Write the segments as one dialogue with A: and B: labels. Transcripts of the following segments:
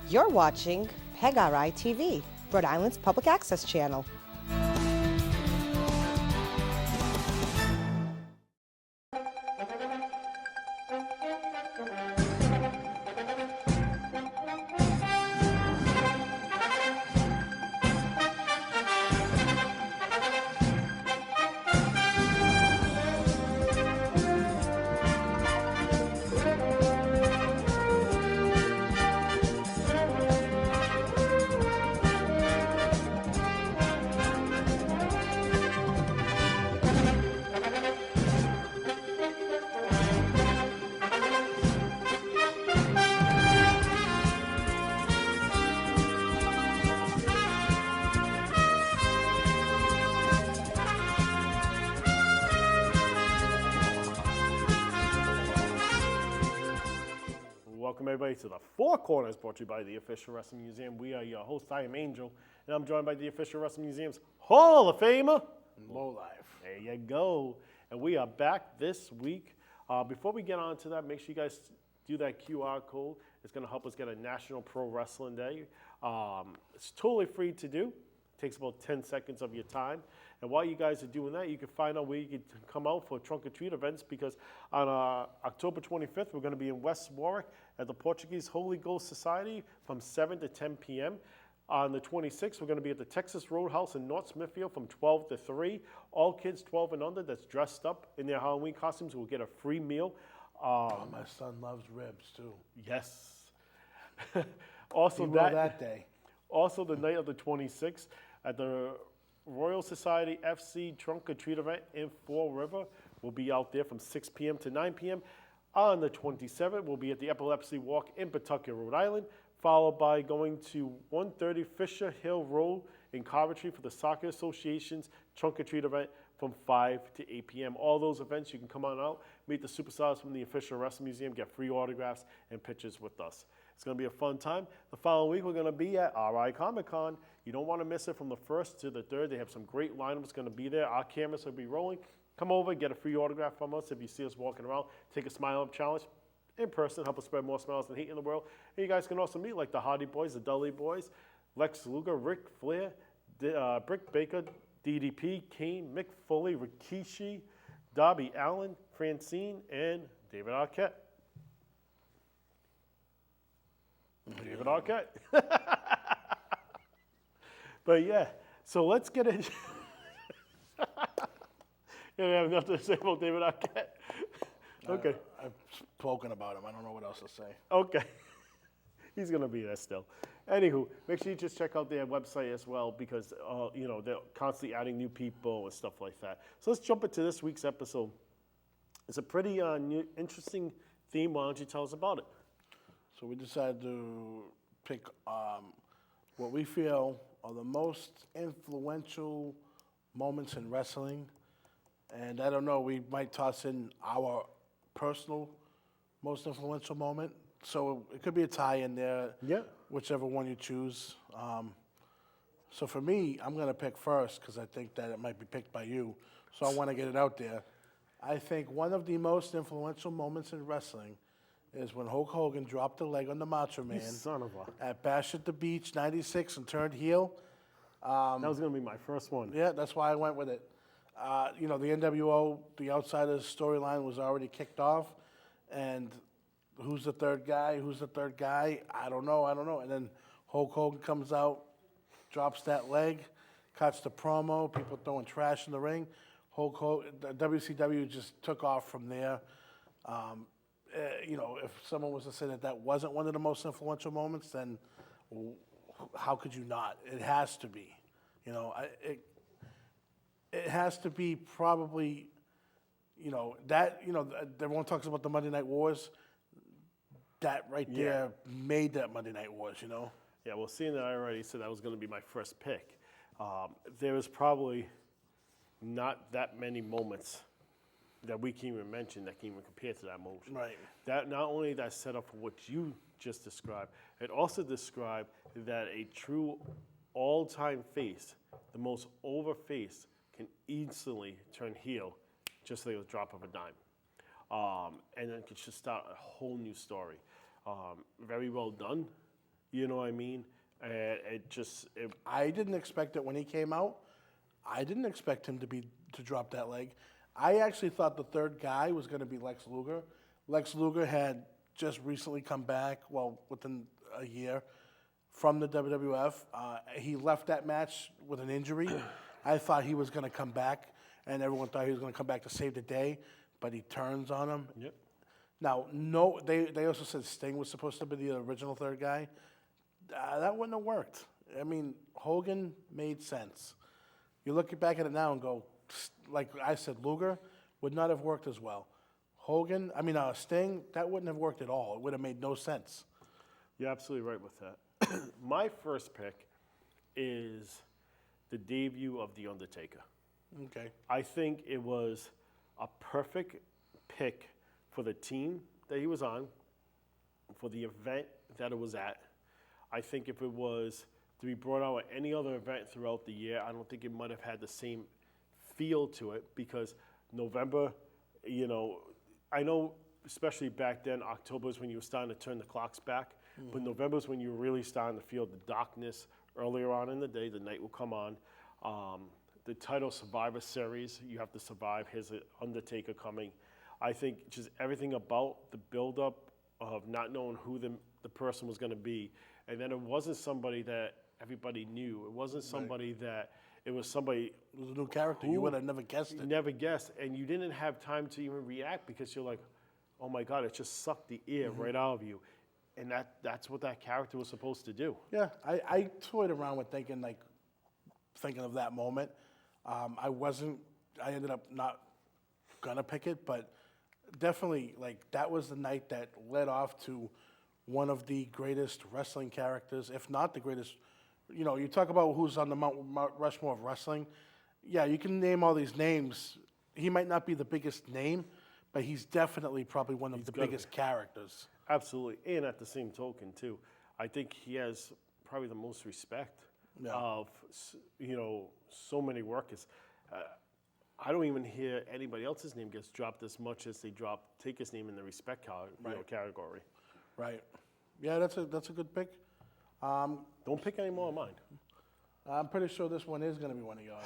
A: You're watching PEGRI TV, Rhode Island's public access channel.
B: Welcome everybody to the Four Corners, brought to you by the Official Wrestling Museum. We are your host. I am Angel, and I'm joined by the Official Wrestling Museum's Hall of Famer,
C: Lowlife.
B: There you go. And we are back this week. Before we get on to that, make sure you guys do that QR code. It's going to help us get a National Pro Wrestling Day. It's totally free to do. It takes about 10 seconds of your time. And while you guys are doing that, you can find out where you can come out for trunk or treat events, because on October 25th, we're going to be in West Warwick at the Portuguese Holy Ghost Society from 7 to 10 p.m. On the 26th, we're going to be at the Texas Roadhouse in North Smithfield from 12 to 3. All kids 12 and under that's dressed up in their Halloween costumes will get a free meal.
C: My son loves ribs too.
B: Yes. Also
C: He will that day.
B: Also the night of the 26th at the Royal Society FC Trunk or Treat event in Fall River. We'll be out there from 6 p.m. to 9 p.m. On the 27th, we'll be at the Epilepsy Walk in Pawtucket, Rhode Island, followed by going to 130 Fisher Hill Road in Coventry for the Soccer Association's Trunk or Treat event from 5 to 8 p.m. All those events, you can come on out, meet the superstars from the Official Wrestling Museum, get free autographs and pictures with us. It's going to be a fun time. The following week, we're going to be at RI Comic Con. You don't want to miss it from the 1st to the 3rd. They have some great lineups going to be there. Our cameras will be rolling. Come over, get a free autograph from us. If you see us walking around, take a Smile Up Challenge in person, help us spread more smiles than hate in the world. And you guys can also meet like the Hardy Boys, the Dudley Boys, Lex Luger, Ric Flair, Britt Baker, DDP, Kane, Mick Foley, Rikishi, Darby Allin, Francine, and David Arquette. David Arquette. But yeah, so let's get it. You have nothing to say about David Arquette? Okay.
C: I've spoken about him. I don't know what else to say.
B: Okay. He's going to be there still. Anywho, make sure you just check out their website as well, because they're constantly adding new people and stuff like that. So let's jump into this week's episode. It's a pretty interesting theme. Why don't you tell us about it?
C: So we decided to pick what we feel are the most influential moments in wrestling. And I don't know, we might toss in our personal most influential moment. So it could be a tie in there,
B: Yeah.
C: whichever one you choose. So for me, I'm going to pick first because I think that it might be picked by you. So I want to get it out there. I think one of the most influential moments in wrestling is when Hulk Hogan dropped the leg on the Macho Man
B: Son of a.
C: at Bash at the Beach '96 and turned heel.
B: That was going to be my first one.
C: Yeah, that's why I went with it. The NWO, the Outsiders storyline was already kicked off, and who's the third guy? Who's the third guy? I don't know. And then Hulk Hogan comes out, drops that leg, cuts the promo, people throwing trash in the ring. Hulk Hogan, the WCW just took off from there. If someone was to say that that wasn't one of the most influential moments, then how could you not? It has to be. It has to be probably, everyone talks about the Monday Night Wars. That right there made that Monday Night Wars,
B: Yeah, well, seeing that I already said that was going to be my first pick, there was probably not that many moments that we can even mention that can even compare to that motion.
C: Right.
B: That not only that set up for what you just described, it also described that a true all-time face, the most over face, can easily turn heel just like a drop of a dime. And then it could just start a whole new story. Very well done. You know what I mean? And it just,
C: I didn't expect it when he came out. I didn't expect him to drop that leg. I actually thought the third guy was going to be Lex Luger. Lex Luger had just recently come back, well, within a year, from the WWF. He left that match with an injury. I thought he was going to come back, and everyone thought he was going to come back to save the day, but he turns on him.
B: Yep.
C: Now, no, they also said Sting was supposed to be the original third guy. That wouldn't have worked. I mean, Hogan made sense. You look back at it now and go, like I said, Luger would not have worked as well. Sting, that wouldn't have worked at all. It would have made no sense.
B: you're absolutely right with that. My first pick is the debut of The Undertaker.
C: Okay.
B: I think it was a perfect pick for the team that he was on, for the event that it was at. I think if it was to be brought out at any other event throughout the year, I don't think it might have had the same feel to it, because November, I know especially back then, October is when you were starting to turn the clocks back, but November is when you were really starting to feel the darkness earlier on in the day. The night will come on. The title Survivor Series, you have to survive. Here's the Undertaker coming. I think just everything about the buildup of not knowing who the person was going to be, and then it wasn't somebody that everybody knew. It wasn't somebody that, it was somebody.
C: It was a new character. You would have never guessed
B: You
C: it.
B: never guessed, and you didn't have time to even react, because you're like, oh my God, it just sucked the air right out of you. And that's what that character was supposed to do.
C: Yeah, I toyed around with thinking of that moment. I ended up not gonna pick it, but definitely, that was the night that led off to one of the greatest wrestling characters, if not the greatest. You talk about who's on the Mount Rushmore of wrestling. Yeah, you can name all these names. He might not be the biggest name, but he's definitely probably one of the biggest characters.
B: Absolutely, and at the same token too, I think he has probably the most respect of so many workers. I don't even hear anybody else's name gets dropped as much as they take his name in the respect category.
C: Right. Yeah, that's a good pick.
B: Don't pick any more of mine.
C: I'm pretty sure this one is going to be one of yours,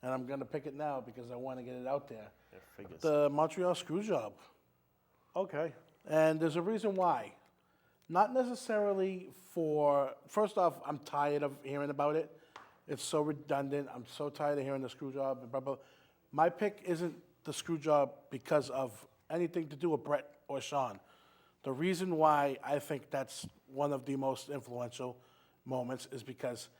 C: and I'm going to pick it now because I want to get it out there.
B: Yeah, figures.
C: The Montreal Screwjob.
B: Okay.
C: And there's a reason why. Not necessarily first off, I'm tired of hearing about it. It's so redundant. I'm so tired of hearing the screw job. Blah, blah. My pick isn't the screw job because of anything to do with Brett or Sean. The reason why I think that's one of the most influential moments is because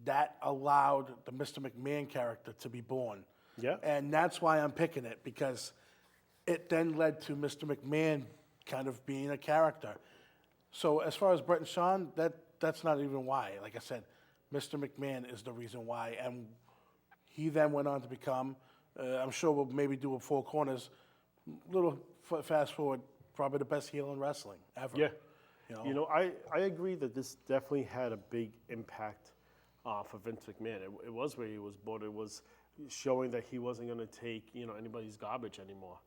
C: that allowed the Mr. McMahon character to be born.
B: Yeah.
C: And that's why I'm picking it, because it then led to Mr. McMahon kind of being a character. So as far as Brett and Sean, that's not even why. Like I said, Mr. McMahon is the reason why. And he then went on to become, I'm sure we'll maybe do a Four Corners, little fast forward, probably the best heel in wrestling ever.
B: Yeah. I agree that this definitely had a big impact for Vince McMahon. It was where he was born. It was showing that he wasn't going to take anybody's garbage anymore,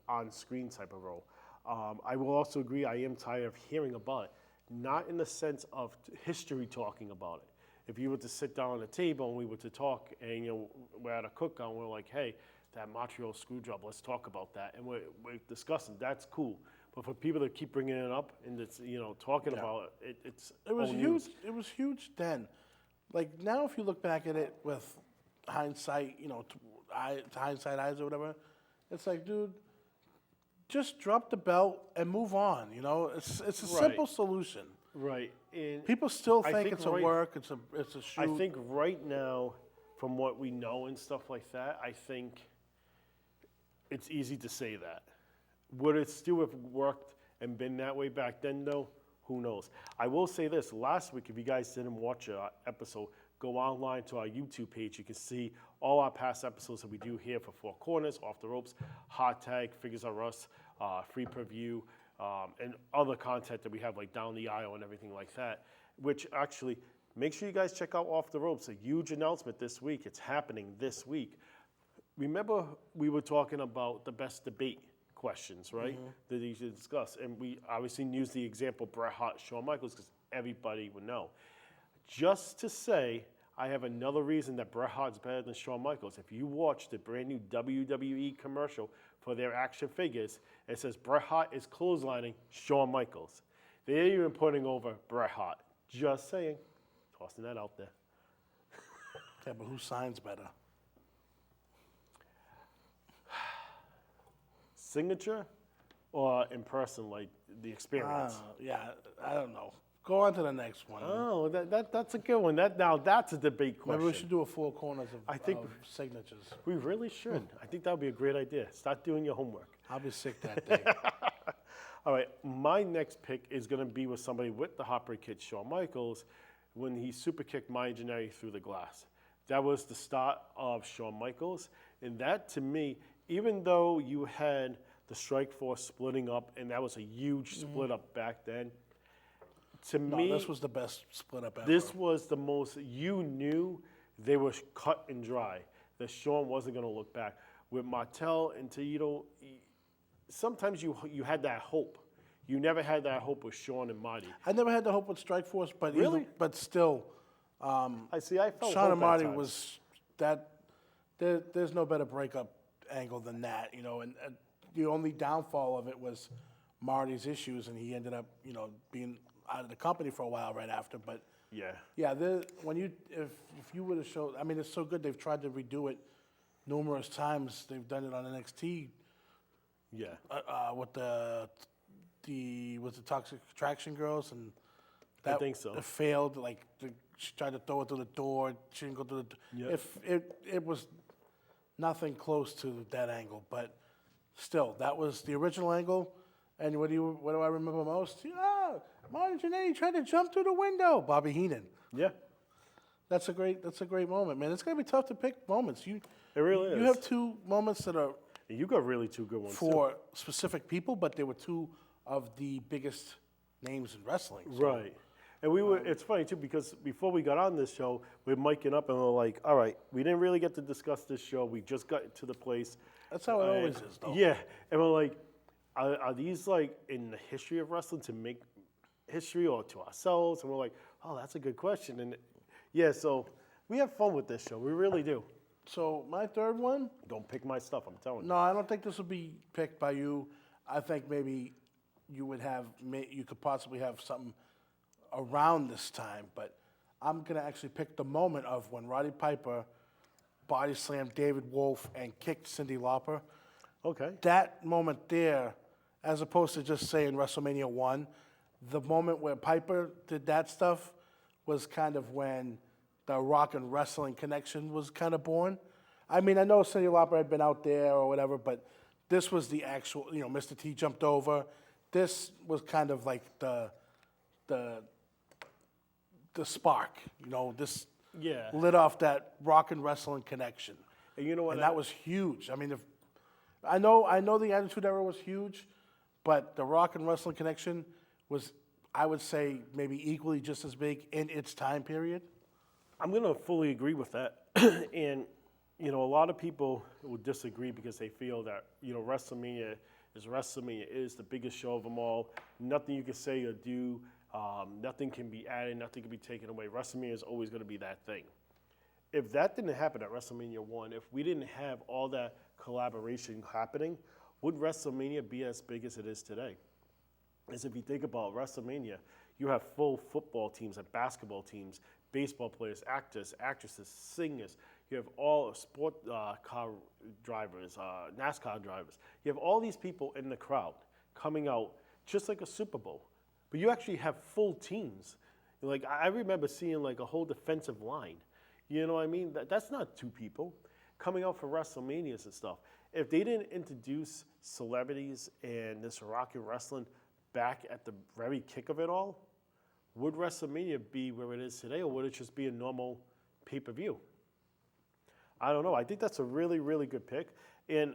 B: on screen type of role. I will also agree, I am tired of hearing about it, not in the sense of history talking about it. If you were to sit down on a table and we were to talk, and we're at a cookout and we're like, hey, that Montreal Screwjob, let's talk about that, and we're discussing, that's cool. But for people to keep bringing it up and it's, talking about it,
C: It was
B: old
C: huge.
B: news.
C: It was huge then. Like now, if you look back at it with hindsight, hindsight eyes or whatever, it's like, dude, just drop the belt and move on. It's a simple solution.
B: Right. And
C: People still
B: I
C: think it's a work. It's a shoot.
B: I think right now, from what we know and stuff like that, I think it's easy to say that. Would it still have worked and been that way back then, though? Who knows? I will say this. Last week, if you guys didn't watch our episode, go online to our YouTube page. You can see all our past episodes that we do here for Four Corners, Off the Ropes, Hot Tag, Figures Are Us, Free Preview, and other content that we have, like Down the Aisle and everything like that, which actually, make sure you guys check out Off the Ropes. A huge announcement this week. It's happening this week. Remember we were talking about the best debate questions, right? That he should discuss. And we obviously use the example Bret Hart, Shawn Michaels, because everybody would know. Just to say, I have another reason that Bret Hart's better than Shawn Michaels. If you watch the brand new WWE commercial for their action figures, it says Bret Hart is clotheslining Shawn Michaels. They're even putting over Bret Hart. Just saying. Tossing that out there.
C: Yeah, but who signs better?
B: Signature or in person, like the experience?
C: Yeah, I don't know. Go on to the next one.
B: Oh, that's a good one. Now that's a debate question.
C: Maybe we should do a four corners of,
B: I think-
C: of signatures.
B: We really should. I think that would be a great idea. Start doing your homework.
C: I'll be sick that day.
B: All right, my next pick is going to be with somebody with the Heartbreak Kid, Shawn Michaels, when he super kicked Maya Jannetty through the glass. That was the start of Shawn Michaels. And that, to me, even though you had the Strike Force splitting up, and that was a huge split up back then, to
C: No,
B: me,
C: this was the best split up ever.
B: this was the most, you knew they were cut and dry, that Shawn wasn't going to look back. With Martel and Toledo, sometimes you had that hope. You never had that hope with Shawn and Marty.
C: I never had the hope with Strike Force, but
B: Really?
C: but still,
B: I felt
C: Shawn
B: hope
C: and
B: at
C: Marty
B: times.
C: was that. There's no better breakup angle than that, you know. And the only downfall of it was Marty's issues, and he ended up, you know, being out of the company for a while right after. But
B: Yeah.
C: yeah, if you would have showed, I mean, it's so good they've tried to redo it numerous times. They've done it on NXT
B: Yeah.
C: with the Toxic Attraction girls, and that
B: think so.
C: It failed. Like she tried to throw it through the door, she didn't go through the.
B: Yeah.
C: If it was nothing close to that angle, but still, that was the original angle. And what do I remember most? Yeah, Marty Jannetty tried to jump through the window. Bobby Heenan.
B: Yeah.
C: That's a great moment, man. It's gonna be tough to pick moments.
B: It really
C: You
B: is.
C: have two moments that are
B: And you got really two good ones, too.
C: for specific people, but they were two of the biggest names in wrestling. So
B: Right. And it's funny too, because before we got on this show, we're miking up and we're like, all right, we didn't really get to discuss this show. We just got to the place.
C: That's how it always is, though.
B: Yeah. And we're like, are these like in the history of wrestling to make history or to ourselves? And we're like, oh, that's a good question. And yeah, so we have fun with this show. We really do.
C: So my third one,
B: Don't pick my stuff, I'm telling you.
C: no, I don't think this will be picked by you. I think maybe you could possibly have something around this time, but I'm gonna actually pick the moment of when Roddy Piper body slammed David Wolf and kicked Cyndi Lauper.
B: Okay.
C: That moment there, as opposed to just saying WrestleMania 1, the moment where Piper did that stuff was kind of when the Rock and Wrestling connection was kind of born. I mean, I know Cyndi Lauper had been out there or whatever, but this was the actual, you know, Mr. T jumped over. This was kind of like the spark, you know, this
B: Yeah.
C: lit off that Rock and Wrestling connection.
B: And you know what?
C: And that was huge. I mean, I know the Attitude Era was huge, but the Rock and Wrestling connection was, I would say, maybe equally just as big in its time period.
B: I'm going to fully agree with that. And, you know, a lot of people will disagree because they feel that, you know, WrestleMania is the biggest show of them all. Nothing you can say or do, nothing can be added, nothing can be taken away. WrestleMania is always going to be that thing. If that didn't happen at WrestleMania 1, if we didn't have all that collaboration happening, would WrestleMania be as big as it is today? As if you think about WrestleMania, you have full football teams and basketball teams, baseball players, actors, actresses, singers. You have all sport car drivers, NASCAR drivers. You have all these people in the crowd coming out just like a Super Bowl. But you actually have full teams. Like, I remember seeing like a whole defensive line. You know what I mean? That's not two people coming out for WrestleManias and stuff. If they didn't introduce celebrities and this Rock and Wrestling back at the very kick of it all, would WrestleMania be where it is today, or would it just be a normal pay-per-view? I don't know. I think that's a really, really good pick. And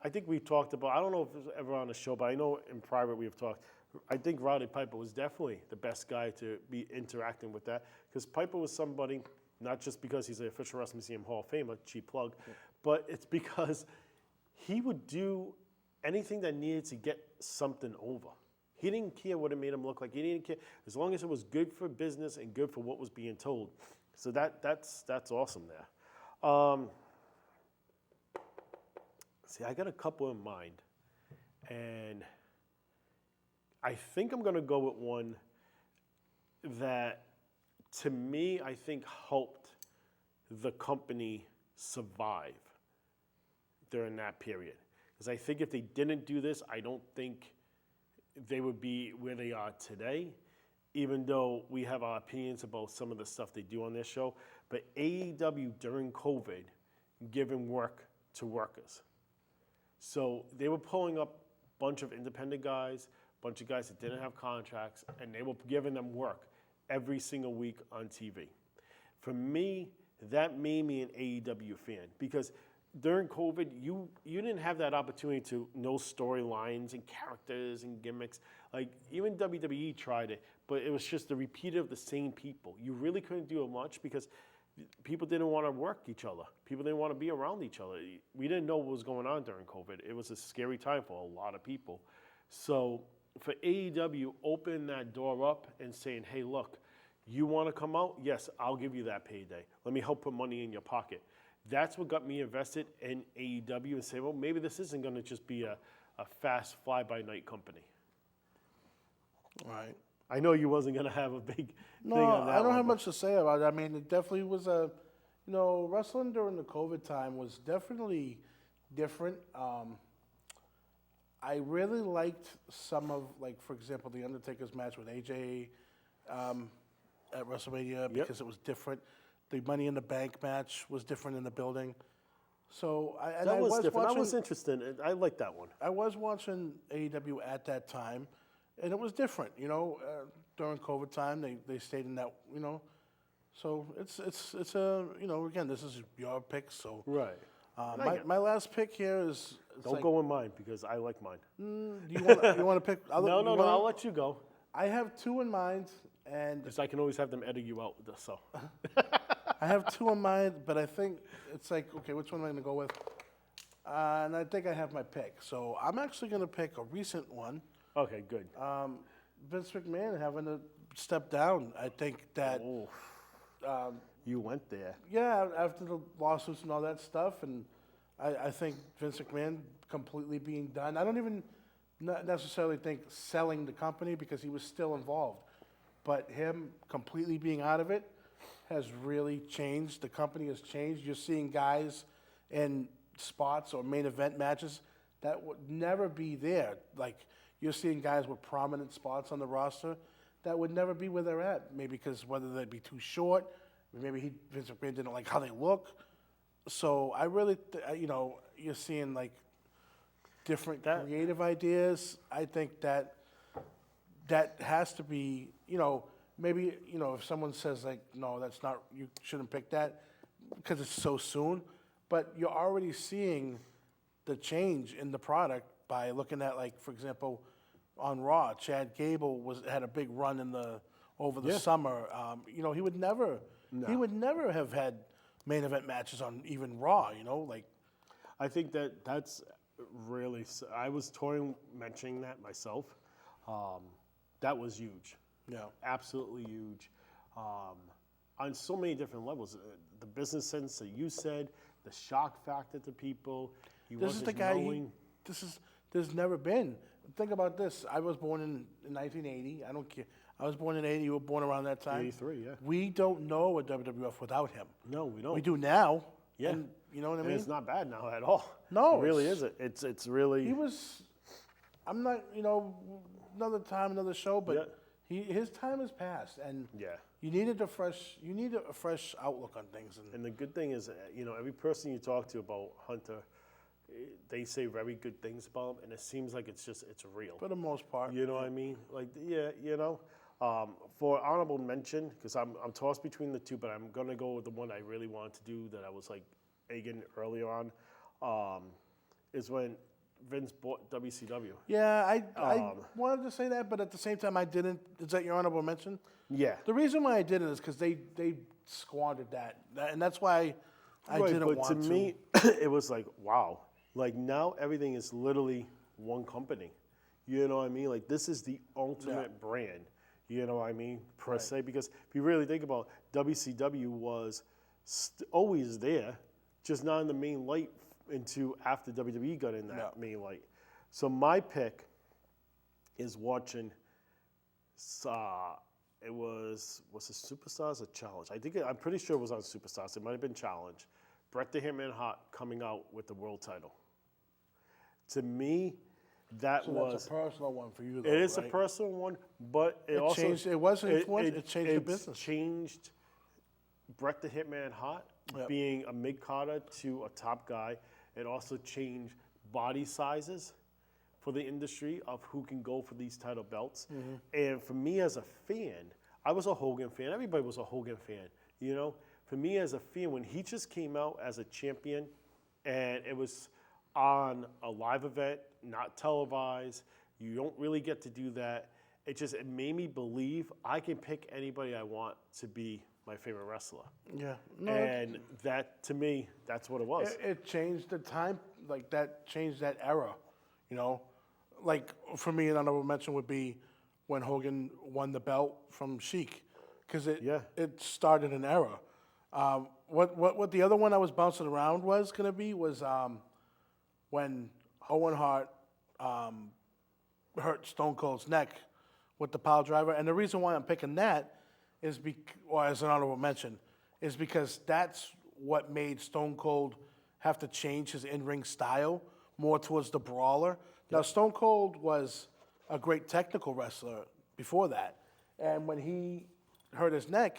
B: I think we talked about, I don't know if it was ever on the show, but I know in private we've talked. I think Roddy Piper was definitely the best guy to be interacting with that, because Piper was somebody, not just because he's an official Wrestling Museum Hall of Famer, cheap plug, but it's because he would do anything that needed to get something over. He didn't care what it made him look like. He didn't care as long as it was good for business and good for what was being told. So that's awesome there. See, I got a couple in mind, and I think I'm going to go with one that, to me, I think helped the company survive during that period. Because I think if they didn't do this, I don't think they would be where they are today, even though we have our opinions about some of the stuff they do on their show. But AEW during COVID giving work to workers. So they were pulling up a bunch of independent guys, a bunch of guys that didn't have contracts, and they were giving them work every single week on TV. For me, that made me an AEW fan, because during COVID, you didn't have that opportunity to know storylines and characters and gimmicks. Like, even WWE tried it, but it was just a repeat of the same people. You really couldn't do much because people didn't want to work each other. People didn't want to be around each other. We didn't know what was going on during COVID. It was a scary time for a lot of people. So for AEW, opening that door up and saying, hey, look, you want to come out? Yes, I'll give you that payday. Let me help put money in your pocket. That's what got me invested in AEW and say, well, maybe this isn't going to just be a fast fly-by-night company.
C: Right.
B: I know you wasn't going to have a big
C: No,
B: thing on that
C: I don't
B: one,
C: have
B: but-
C: much to say about it. I mean, it definitely was wrestling during the COVID time was definitely different. I really liked some of, like, for example, the Undertaker's match with AJ at WrestleMania because it was different. The Money in the Bank match was different in the building. So
B: That was different. I was interested. I liked that one.
C: I was watching AEW at that time, and it was different. During COVID time, they stayed in that. So it's a again, this is your pick. So
B: Right.
C: my last pick here is
B: Don't go with mine because I like mine.
C: You want to pick?
B: No, I'll let you go
C: I have two in mind, and
B: because I can always have them edit you out. So
C: I have two in mind, but I think it's like, okay, which one am I going to go with? And I think I have my pick. So I'm actually going to pick a recent one.
B: okay, good.
C: Vince McMahon having to step down. I think that,
B: Oh, you went there.
C: yeah, after the lawsuits and all that stuff, and I think Vince McMahon completely being done. I don't even not necessarily think selling the company because he was still involved, but him completely being out of it has really changed. The company has changed. You're seeing guys in spots or main event matches that would never be there. Like, you're seeing guys with prominent spots on the roster that would never be where they're at. Maybe because whether they'd be too short, maybe Vince McMahon didn't like how they look. So I really, you're seeing like different creative ideas. I think that has to be, maybe, if someone says like, no, that's not, you shouldn't pick that because it's so soon, but you're already seeing the change in the product by looking at, like, for example, on Raw, Chad Gable had a big run over the summer. He would never have had main event matches on even Raw.
B: I think that's really. I was toying mentioning that myself. That was huge.
C: Yeah.
B: Absolutely huge. On so many different levels. The business sense that you said, the shock factor to people.
C: This is the guy. There's never been. Think about this. I was born in 1980. I don't care. I was born in 80. You were born around that time.
B: 83, yeah.
C: We don't know a WWF without him.
B: No, we don't.
C: We do now.
B: Yeah.
C: And you know what I
B: And
C: mean?
B: it's not bad now at all.
C: No,
B: It really
C: it's-
B: isn't. It's really.
C: He was. I'm not. Another time, another show. But his time has passed, and
B: Yeah.
C: you needed a fresh outlook on things.
B: And the good thing is, every person you talk to about Hunter, they say very good things about him, and it seems like it's real.
C: For the most part.
B: You know what I mean? Like, yeah, for honorable mention, because I'm tossed between the two, but I'm gonna go with the one I really wanted to do that I was like egging earlier on, is when Vince bought WCW.
C: Yeah, I wanted to say that, but at the same time, I didn't. Is that your honorable mention?
B: Yeah.
C: The reason why I didn't is because they squandered that, and that's why I
B: Right,
C: didn't
B: but
C: want
B: to me, it was like, wow. Like, now everything is literally one company. You know what I mean? Like, this is the ultimate brand. You know what I mean? Per se, because if you really think about it, WCW was always there, just not in the main light into after WWE got in that main light. So my pick is watching. It was it Superstars or Challenge? I'm pretty sure it was on Superstars. It might have been Challenge. Bret the Hitman Hart coming out with the world title. To me, that's
C: a personal one for you, though.
B: It is
C: right?
B: a personal one, but it also
C: changed. It wasn't influence. It changed the business.
B: It changed Bret the Hitman Hart being a mid-carder to a top guy. It also changed body sizes for the industry of who can go for these title belts. And for me as a fan, I was a Hogan fan. Everybody was a Hogan fan, you know? For me as a fan, when he just came out as a champion and it was on a live event, not televised, you don't really get to do that. It made me believe I can pick anybody I want to be my favorite wrestler.
C: Yeah.
B: And that, to me, that's what it was.
C: It changed the time, like that changed that era, you know? Like for me, an honorable mention would be when Hogan won the belt from Sheik, because it started an era. What the other one I was bouncing around was gonna be was when Owen Hart hurt Stone Cold's neck with the pile driver, and the reason why I'm picking that is or as an honorable mention, is because that's what made Stone Cold have to change his in-ring style more towards the brawler. Now, Stone Cold was a great technical wrestler before that, and when he hurt his neck,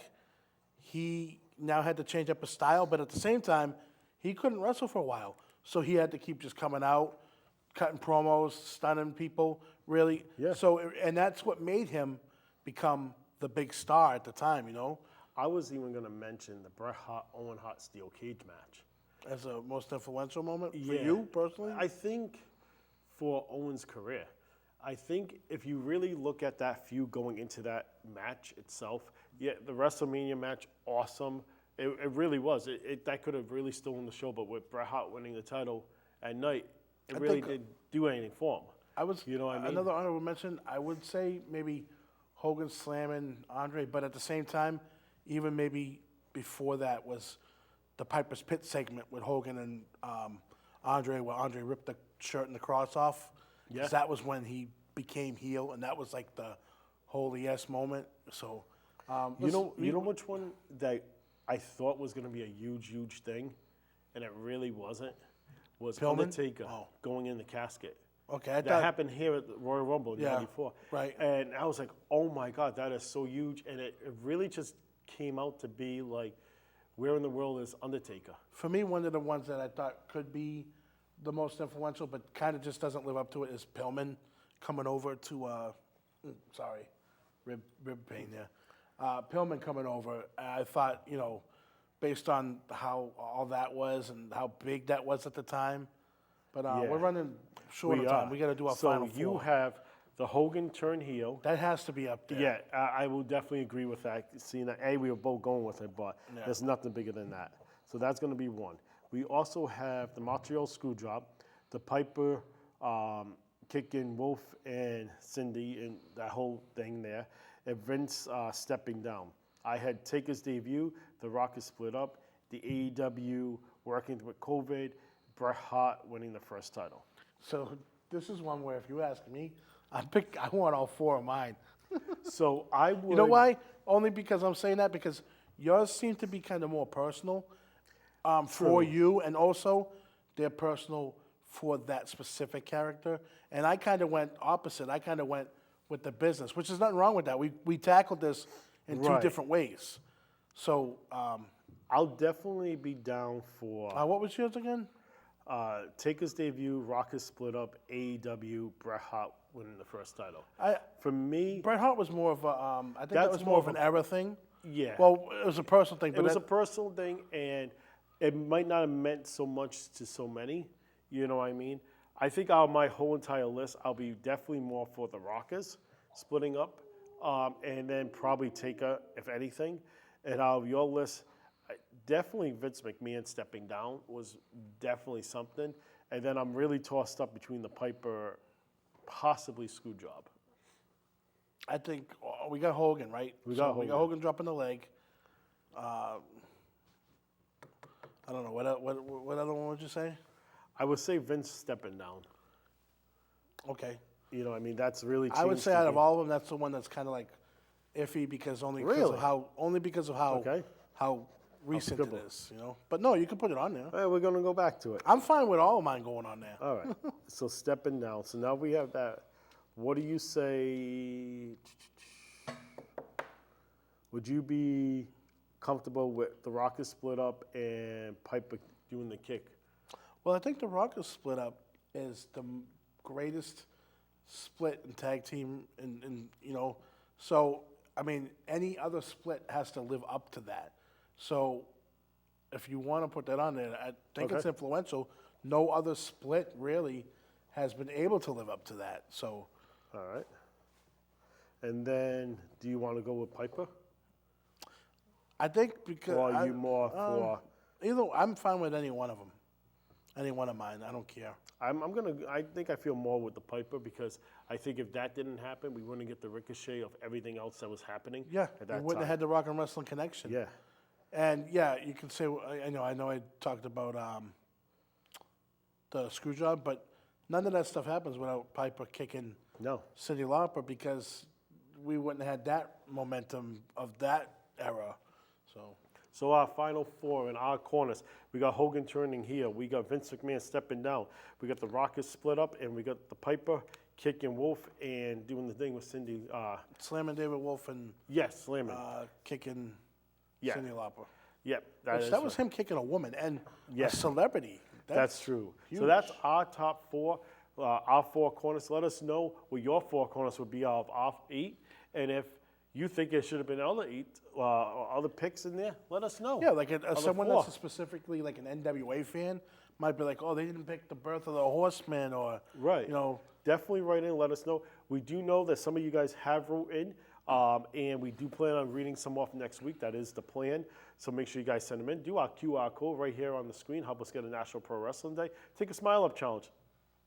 C: he now had to change up his style, but at the same time, he couldn't wrestle for a while. So he had to keep just coming out, cutting promos, stunning people, really.
B: Yeah.
C: So, and that's what made him become the big star at the time, you know?
B: I was even going to mention the Bret Hart, Owen Hart steel cage match.
C: As a most influential moment for you personally?
B: I think for Owen's career, I think if you really look at that feud going into that match itself, the WrestleMania match, awesome. It really was. That could have really stolen the show, but with Bret Hart winning the title at night, it really didn't do anything for him. You know what I mean?
C: Another honorable mention, I would say maybe Hogan slamming Andre, but at the same time, even maybe before that was the Piper's Pit segment with Hogan and Andre, where Andre ripped the shirt and the cross off. Because that was when he became heel, and that was like the holy yes moment. So,
B: you know which one that I thought was going to be a huge thing, and it really wasn't, was
C: Pillman?
B: Undertaker going in the casket.
C: Okay,
B: that happened here at the Royal Rumble in '94.
C: Right.
B: And I was like, oh my God, that is so huge. And it really just came out to be like, where in the world is Undertaker?
C: For me, one of the ones that I thought could be the most influential, but kind of just doesn't live up to it, is Pillman coming over to, rib pain there. Pillman coming over, I thought, you know, based on how all that was and how big that was at the time. But we're running short of time. We got to do our final four.
B: So you have the Hogan turn heel.
C: That has to be up there.
B: Yeah, I will definitely agree with that. Seeing that, we were both going with it, but there's nothing bigger than that. So that's going to be one. We also have the Montreal Screwjob, the Piper kicking Wolf and Cindy and that whole thing there, and Vince stepping down. I had Taker's debut, The Rock is split up, the AEW working with COVID, Bret Hart winning the first title.
C: So this is one where if you ask me, I want all four of mine.
B: So I would.
C: You know why? Only because I'm saying that because yours seem to be kind of more personal for you, and also they're personal for that specific character. And I kind of went opposite. I kind of went with the business, which is nothing wrong with that. We tackled this in two different ways. So
B: I'll definitely be down for.
C: What was yours again?
B: Taker's debut, Rock is split up, AEW, Bret Hart winning the first title. For me,
C: Bret Hart was more of a. I think that was more of an era thing.
B: Yeah.
C: Well, it was a personal thing. But
B: it was a personal thing, and it might not have meant so much to so many. You know what I mean? I think out of my whole entire list, I'll be definitely more for the Rockers splitting up, and then probably Taker, if anything. And out of your list, definitely Vince McMahon stepping down was definitely something. And then I'm really tossed up between the Piper possibly Screwjob.
C: I think we got Hogan, right?
B: We got
C: We got
B: Hogan.
C: Hogan dropping the leg. I don't know what other one would you say?
B: I would say Vince stepping down.
C: Okay.
B: You know, I mean, that's really changed
C: I would say
B: the
C: out of
B: game.
C: all of them, that's the one that's kind of like iffy because only because
B: Really?
C: of how
B: Okay.
C: how recent
B: good
C: it
B: one.
C: is, you know. But no, you can put it on there.
B: All right, we're going to go back to it.
C: I'm fine with all of mine going on there.
B: All right. So stepping down. So now we have that. What do you say? Would you be comfortable with the Rockets split up and Piper doing the kick?
C: Well, I think the Rockets split up is the greatest split in tag team, in you know. So I mean, any other split has to live up to that. So if you want to put that on there, I think it's
B: Okay.
C: influential. No other split really has been able to live up to that. So
B: All right. And then, do you want to go with Piper?
C: I think because
B: Or are you more for?
C: either I'm fine with any one of them, any one of mine. I don't care.
B: I think I feel more with the Piper because I think if that didn't happen, we wouldn't get the ricochet of everything else that was happening.
C: Yeah,
B: At
C: we
B: that
C: wouldn't
B: time.
C: have had the Rock and Wrestling connection.
B: Yeah.
C: And yeah, you can say I know I talked about the screw job, but none of that stuff happens without Piper kicking
B: No.
C: Cyndi Lauper because we wouldn't have had that momentum of that era.
B: So our final four in our corners, we got Hogan turning heel, we got Vince McMahon stepping down, we got the Rockets split up, and we got the Piper kicking Wolf and doing the thing with Cindy.
C: Slamming David Wolf and
B: Yes, slamming.
C: kicking
B: Yeah.
C: Cyndi Lauper.
B: Yep,
C: That was him kicking a woman and
B: Yeah.
C: a celebrity.
B: That's true.
C: huge.
B: So that's our top four, our four corners. Let us know what your four corners would be out of our 8, and if you think there should have been other 8, other picks in there, let us know.
C: Yeah, like
B: Other
C: someone
B: 4.
C: that's specifically like an NWA fan might be like, oh, they didn't pick the Birth of the Horseman or,
B: Right.
C: you know.
B: Definitely write in. Let us know. We do know that some of you guys have wrote in, and we do plan on reading some off next week. That is the plan. So make sure you guys send them in. Do our QR code right here on the screen. Help us get a National Pro Wrestling Day. Take a Smile Up Challenge.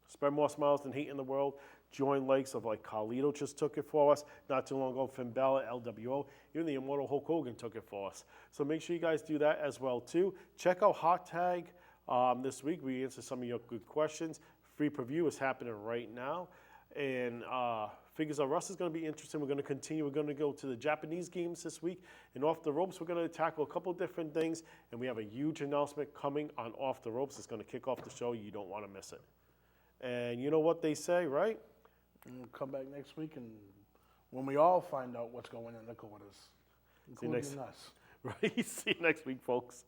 B: Spread more smiles than hate in the world. Join likes of like Carlito just took it for us. Not too long ago, Finn Balor, LWO. Even the immortal Hulk Hogan took it for us. So make sure you guys do that as well too. Check out Hot Tag this week. We answer some of your good questions. Free preview is happening right now. And Figures of Us is going to be interesting. We're going to continue. We're going to go to the Japanese games this week. And Off the Ropes, we're going to tackle a couple different things. And we have a huge announcement coming on Off the Ropes. It's going to kick off the show. You don't want to miss it. And you know what they say, right?
C: And we'll come back next week and when we all find out what's going on in the corners,
B: See you next-
C: including us.
B: Right? See you next week, folks.